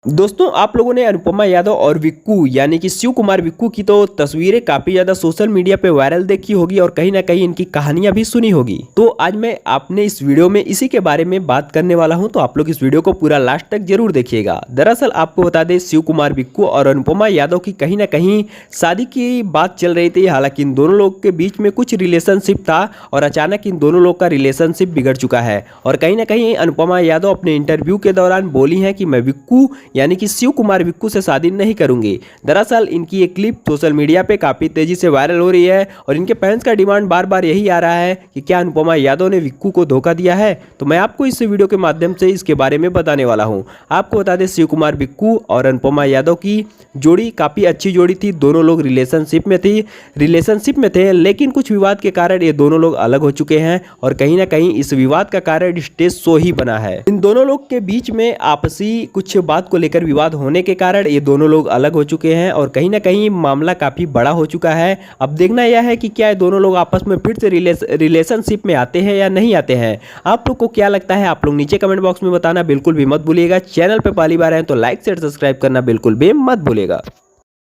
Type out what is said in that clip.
दोस्तों, आप लोगों ने अनुपमा यादव और विक्कू यानी कि शिव कुमार विक्कू की तो तस्वीरें काफी ज्यादा सोशल मीडिया पे वायरल देखी होगी और कहीं ना कहीं इनकी कहानियां भी सुनी होगी। तो आज मैं आपने इस वीडियो में इसी के बारे में बात करने वाला हूं, तो आप लोग इस वीडियो को पूरा लास्ट तक जरूर देखिएगा। दरअसल आपको बता दें, शिव कुमार विक्कू और अनुपमा यादव की कहीं ना कहीं शादी की बात चल रही थी। हालांकि इन दोनों लोग के बीच में कुछ रिलेशनशिप था और अचानक इन दोनों लोग का रिलेशनशिप बिगड़ चुका है। और कहीं ना कहीं अनुपमा यादव अपने इंटरव्यू के दौरान बोली हैं कि मैं विक्कू यानी कि शिव कुमार विक्कू से शादी नहीं करूंगी। दरअसल इनकी एक क्लिप सोशल मीडिया पे काफी तेजी से वायरल हो रही है और इनके फैंस का डिमांड बार बार यही आ रहा है कि क्या अनुपमा यादव ने विक्कू को धोखा दिया है। तो मैं आपको इस वीडियो के माध्यम से इसके बारे में बताने वाला हूं। आपको बता दें, शिव कुमार विक्कू और अनुपमा यादव की जोड़ी काफी अच्छी जोड़ी थी। दोनों लोग रिलेशनशिप में थे, लेकिन कुछ विवाद के कारण ये दोनों लोग अलग हो चुके हैं और कहीं ना कहीं इस विवाद का कारण स्टेज शो ही बना है। इन दोनों लोग के बीच में आपसी कुछ बात को लेकर विवाद होने के कारण ये दोनों लोग अलग हो चुके हैं और कहीं ना कहीं मामला काफी बड़ा हो चुका है। अब देखना यह है कि क्या ये दोनों लोग आपस में फिर से रिलेशनशिप में आते हैं या नहीं आते हैं। आप लोग को क्या लगता है, आप लोग नीचे कमेंट बॉक्स में बताना बिल्कुल भी मत भूलिएगा। चैनल पे पहली बार हैं तो लाइक शेयर सब्सक्राइब करना बिल्कुल भी मत भूलिएगा।